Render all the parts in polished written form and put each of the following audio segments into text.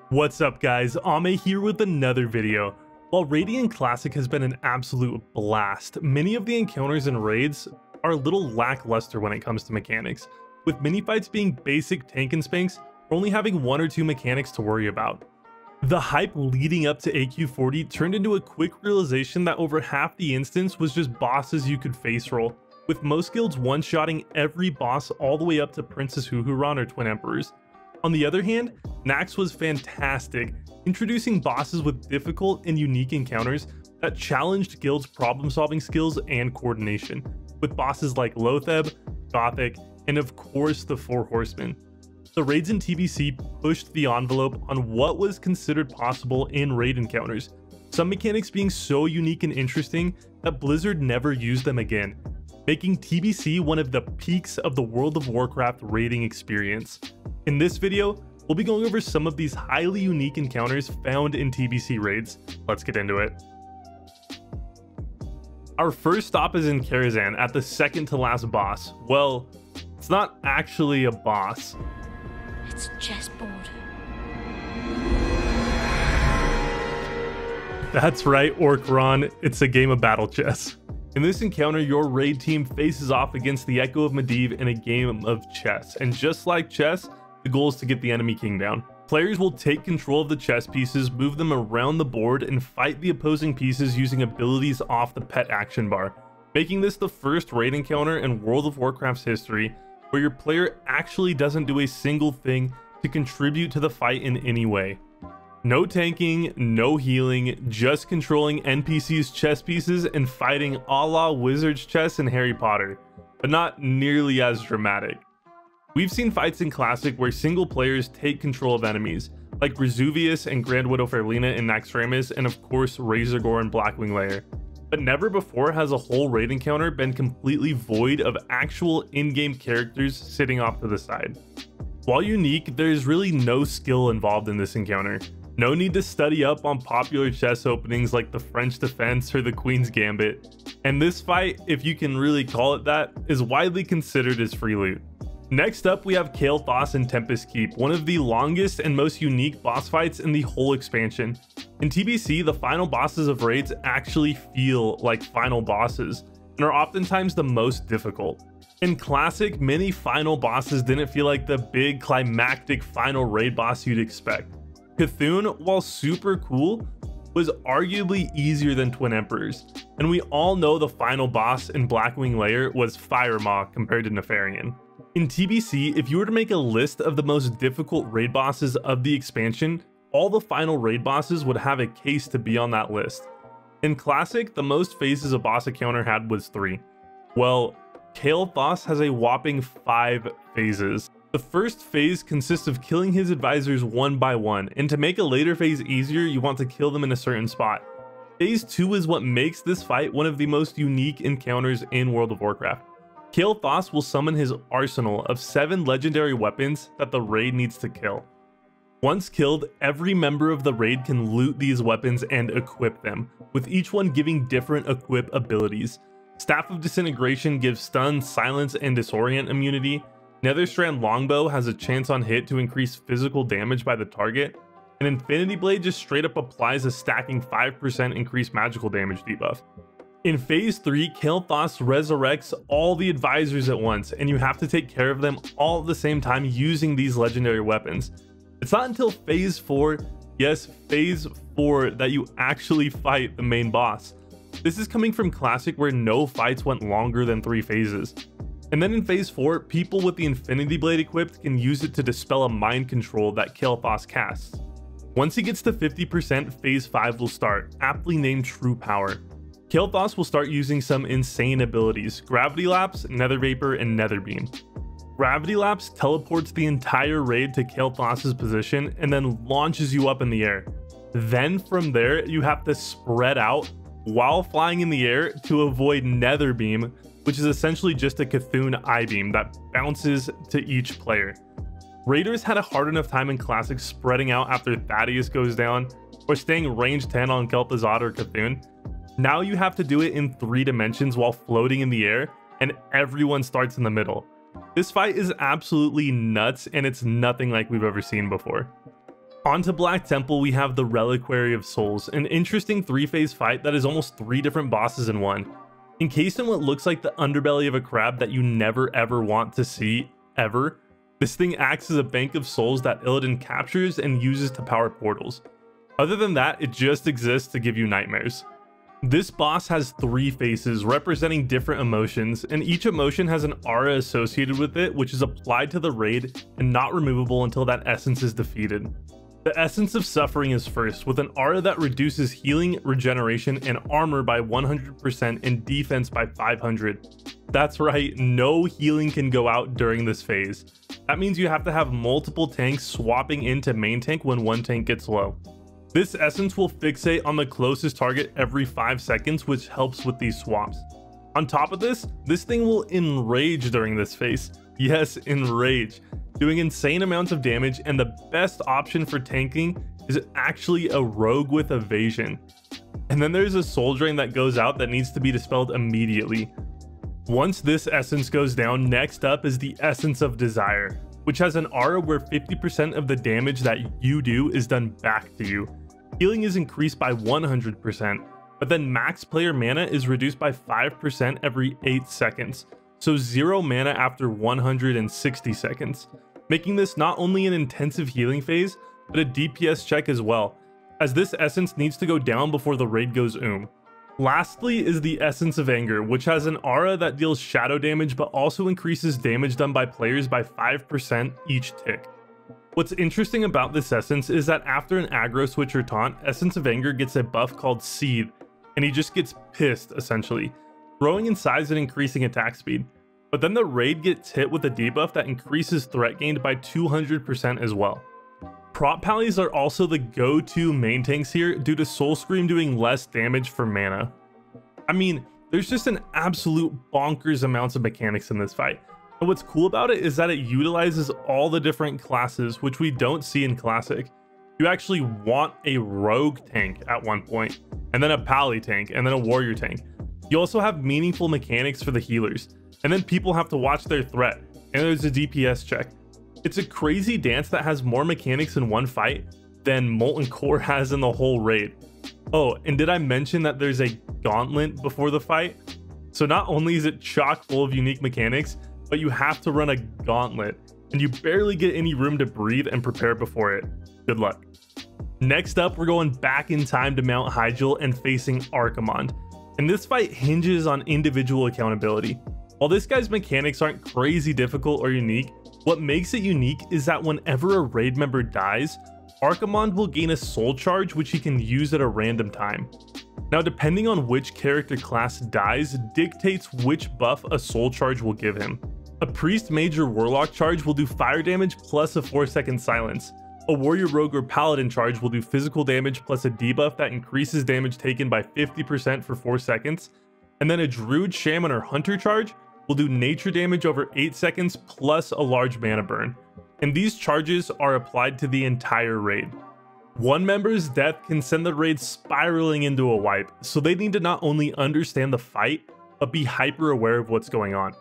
What's up guys, Ame here with another video. While Radiant Classic has been an absolute blast, many of the encounters and raids are a little lackluster when it comes to mechanics, with mini fights being basic tank and spanks or only having one or two mechanics to worry about. The hype leading up to AQ40 turned into a quick realization that over half the instance was just bosses you could face roll, with most guilds one-shotting every boss all the way up to Princess Huhuran or Twin Emperors. On the other hand, Nax was fantastic, introducing bosses with difficult and unique encounters that challenged guilds' problem-solving skills and coordination, with bosses like Lotheb, Gothic, and of course the Four Horsemen. The raids in TBC pushed the envelope on what was considered possible in raid encounters, some mechanics being so unique and interesting that Blizzard never used them again, making TBC one of the peaks of the World of Warcraft raiding experience. In this video, we'll be going over some of these highly unique encounters found in TBC raids. Let's get into it. Our first stop is in Kil'jaeden at the second to last boss. Well, it's not actually a boss. It's a chessboard. That's right, Orkron, it's a game of battle chess. In this encounter, your raid team faces off against the Echo of Medivh in a game of chess, and just like chess, the goal is to get the enemy king down. Players will take control of the chess pieces, move them around the board, and fight the opposing pieces using abilities off the pet action bar, making this the first raid encounter in World of Warcraft's history where your player actually doesn't do a single thing to contribute to the fight in any way. No tanking, no healing, just controlling NPCs' chess pieces and fighting a la Wizard's chess in Harry Potter, but not nearly as dramatic. We've seen fights in Classic where single players take control of enemies, like Vesuvius and Grand Widow Fairlina in Naxxramas, and of course Razorgore and Blackwing Lair. But never before has a whole raid encounter been completely void of actual in-game characters sitting off to the side. While unique, there's really no skill involved in this encounter. No need to study up on popular chess openings like the French Defense or the Queen's Gambit. And this fight, if you can really call it that, is widely considered as free loot. Next up, we have Kael'thas in Tempest Keep, one of the longest and most unique boss fights in the whole expansion. In TBC, the final bosses of raids actually feel like final bosses, and are oftentimes the most difficult. In Classic, many final bosses didn't feel like the big climactic final raid boss you'd expect. C'Thun, while super cool, was arguably easier than Twin Emperors, and we all know the final boss in Blackwing Lair was Firemaw compared to Nefarian. In TBC, if you were to make a list of the most difficult raid bosses of the expansion, all the final raid bosses would have a case to be on that list. In Classic, the most phases a boss encounter had was 3. Well, Kael'thas has a whopping 5 phases. The first phase consists of killing his advisors one by one, and to make a later phase easier, you want to kill them in a certain spot. Phase 2 is what makes this fight one of the most unique encounters in World of Warcraft. Kael'thas will summon his arsenal of 7 legendary weapons that the raid needs to kill. Once killed, every member of the raid can loot these weapons and equip them, with each one giving different equip abilities. Staff of Disintegration gives stun, silence, and disorient immunity. Netherstrand Longbow has a chance on hit to increase physical damage by the target, and Infinity Blade just straight up applies a stacking 5% increased magical damage debuff. In Phase 3, Kael'thas resurrects all the advisors at once, and you have to take care of them all at the same time using these legendary weapons. It's not until Phase 4, yes, Phase 4, that you actually fight the main boss. This is coming from Classic where no fights went longer than 3 phases. And then in Phase 4, people with the Infinity Blade equipped can use it to dispel a mind control that Kael'thas casts. Once he gets to 50%, Phase 5 will start, aptly named True Power. Kael'thas will start using some insane abilities: Gravity Lapse, Nether Vapor, and Nether Beam. Gravity Lapse teleports the entire raid to Kael'thas' position and then launches you up in the air. Then from there, you have to spread out while flying in the air to avoid Nether Beam, which is essentially just a C'Thun I-beam that bounces to each player. Raiders had a hard enough time in Classic spreading out after Thaddeus goes down, or staying range 10 on Kel'Thuzad or C'Thun. Now you have to do it in 3 dimensions while floating in the air, and everyone starts in the middle. This fight is absolutely nuts, and it's nothing like we've ever seen before. On to Black Temple, we have the Reliquary of Souls, an interesting 3-phase fight that is almost 3 different bosses in one. Encased in what looks like the underbelly of a crab that you never ever want to see, ever, this thing acts as a bank of souls that Illidan captures and uses to power portals. Other than that, it just exists to give you nightmares. This boss has 3 faces representing different emotions, and each emotion has an aura associated with it which is applied to the raid and not removable until that essence is defeated. The Essence of Suffering is first, with an aura that reduces healing, regeneration, and armor by 100% and defense by 500. That's right, no healing can go out during this phase. That means you have to have multiple tanks swapping into main tank when one tank gets low. This essence will fixate on the closest target every 5 seconds, which helps with these swaps. On top of this thing will enrage during this phase. Yes, enrage, doing insane amounts of damage, and the best option for tanking is actually a rogue with evasion. And then there's a soul drain that goes out that needs to be dispelled immediately. Once this essence goes down, next up is the Essence of Desire, which has an aura where 50% of the damage that you do is done back to you. Healing is increased by 100%, but then max player mana is reduced by 5% every 8 seconds, so 0 mana after 160 seconds, making this not only an intensive healing phase, but a DPS check as well, as this essence needs to go down before the raid goes Lastly is the Essence of Anger, which has an aura that deals shadow damage but also increases damage done by players by 5% each tick. What's interesting about this essence is that after an aggro switch or taunt, Essence of Anger gets a buff called Seethe, and he just gets pissed essentially, growing in size and increasing attack speed. But then the raid gets hit with a debuff that increases threat gained by 200% as well. Prot Pallies are also the go-to main tanks here due to Soul Scream doing less damage for mana. I mean, there's just an absolute bonkers amounts of mechanics in this fight. And what's cool about it is that it utilizes all the different classes, which we don't see in Classic. You actually want a rogue tank at one point, and then a pally tank, and then a warrior tank. You also have meaningful mechanics for the healers, and then people have to watch their threat, and there's a DPS check. It's a crazy dance that has more mechanics in one fight than Molten Core has in the whole raid. Oh, and did I mention that there's a gauntlet before the fight? So not only is it chock full of unique mechanics, but you have to run a gauntlet, and you barely get any room to breathe and prepare before it. Good luck. Next up, we're going back in time to Mount Hyjal and facing Archimonde. And this fight hinges on individual accountability. While this guy's mechanics aren't crazy difficult or unique, what makes it unique is that whenever a raid member dies, Archimonde will gain a soul charge which he can use at a random time. Now, depending on which character class dies dictates which buff a soul charge will give him. A priest, mage, or warlock charge will do fire damage plus a 4-second silence. A warrior, rogue, or paladin charge will do physical damage plus a debuff that increases damage taken by 50% for 4 seconds. And then a druid, shaman, or hunter charge will do nature damage over 8 seconds plus a large mana burn. And these charges are applied to the entire raid. One member's death can send the raid spiraling into a wipe, so they need to not only understand the fight, but be hyper aware of what's going on.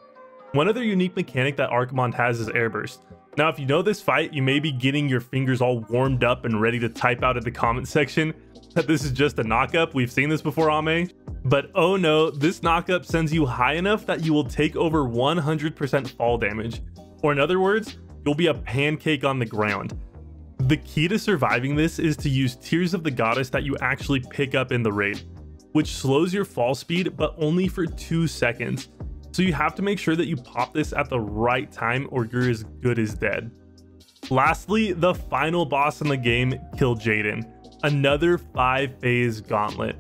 One other unique mechanic that Archimonde has is Airburst. Now, if you know this fight, you may be getting your fingers all warmed up and ready to type out in the comment section that this is just a knockup. We've seen this before, Ame. But oh no, this knockup sends you high enough that you will take over 100% fall damage. Or in other words, you'll be a pancake on the ground. The key to surviving this is to use Tears of the Goddess that you actually pick up in the raid, which slows your fall speed but only for 2 seconds. So you have to make sure that you pop this at the right time or you're as good as dead. Lastly, the final boss in the game, Kil'jaeden, another 5-phase gauntlet.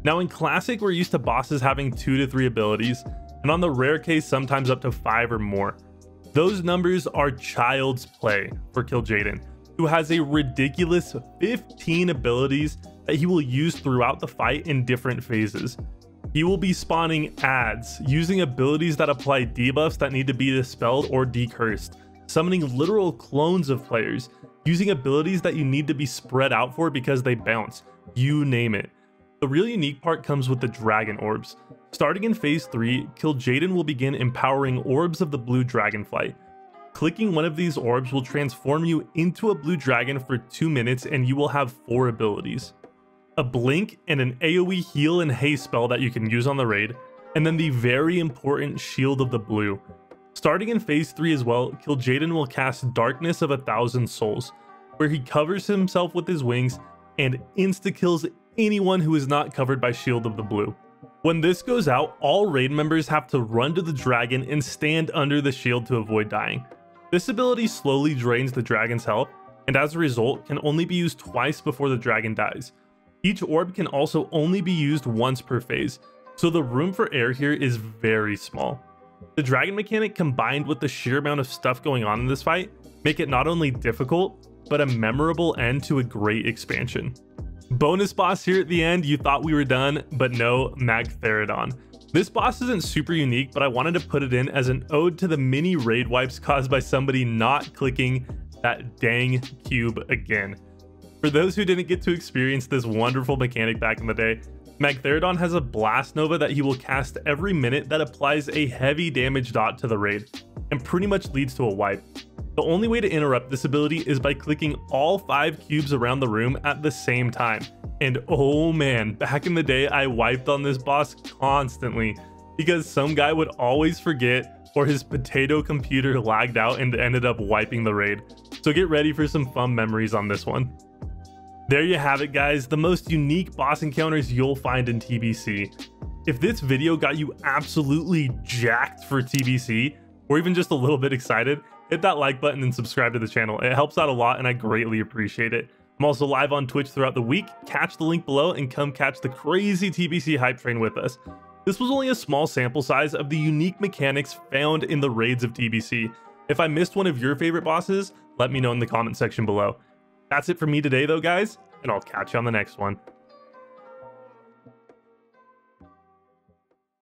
Now in Classic, we're used to bosses having 2 to 3 abilities, and on the rare case sometimes up to 5 or more. Those numbers are child's play for Kil'jaeden, who has a ridiculous 15 abilities that he will use throughout the fight in different phases. He will be spawning ads, using abilities that apply debuffs that need to be dispelled or decursed, summoning literal clones of players, using abilities that you need to be spread out for because they bounce, you name it. The real unique part comes with the Dragon Orbs. Starting in Phase 3, Kil'jaeden will begin empowering Orbs of the Blue Dragonflight. Clicking one of these orbs will transform you into a blue dragon for 2 minutes, and you will have 4 abilities. A blink and an AoE heal and haste spell that you can use on the raid, and then the very important Shield of the Blue. Starting in phase 3 as well, Kil'jaeden will cast Darkness of 1,000 Souls, where he covers himself with his wings and insta-kills anyone who is not covered by Shield of the Blue. When this goes out, all raid members have to run to the dragon and stand under the shield to avoid dying. This ability slowly drains the dragon's health, and as a result, can only be used twice before the dragon dies. Each orb can also only be used once per phase, so the room for error here is very small. The dragon mechanic combined with the sheer amount of stuff going on in this fight make it not only difficult, but a memorable end to a great expansion. Bonus boss here at the end, you thought we were done, but no, Magtheridon. This boss isn't super unique, but I wanted to put it in as an ode to the mini raid wipes caused by somebody not clicking that dang cube again. For those who didn't get to experience this wonderful mechanic back in the day, Magtheridon has a blast nova that he will cast every minute that applies a heavy damage dot to the raid, and pretty much leads to a wipe. The only way to interrupt this ability is by clicking all 5 cubes around the room at the same time. And oh man, back in the day I wiped on this boss constantly because some guy would always forget or his potato computer lagged out and ended up wiping the raid. So get ready for some fun memories on this one. There you have it guys, the most unique boss encounters you'll find in TBC. If this video got you absolutely jacked for TBC, or even just a little bit excited, hit that like button and subscribe to the channel. It helps out a lot and I greatly appreciate it. I'm also live on Twitch throughout the week. Catch the link below and come catch the crazy TBC hype train with us. This was only a small sample size of the unique mechanics found in the raids of TBC. If I missed one of your favorite bosses, let me know in the comment section below. That's it for me today though guys, and I'll catch you on the next one.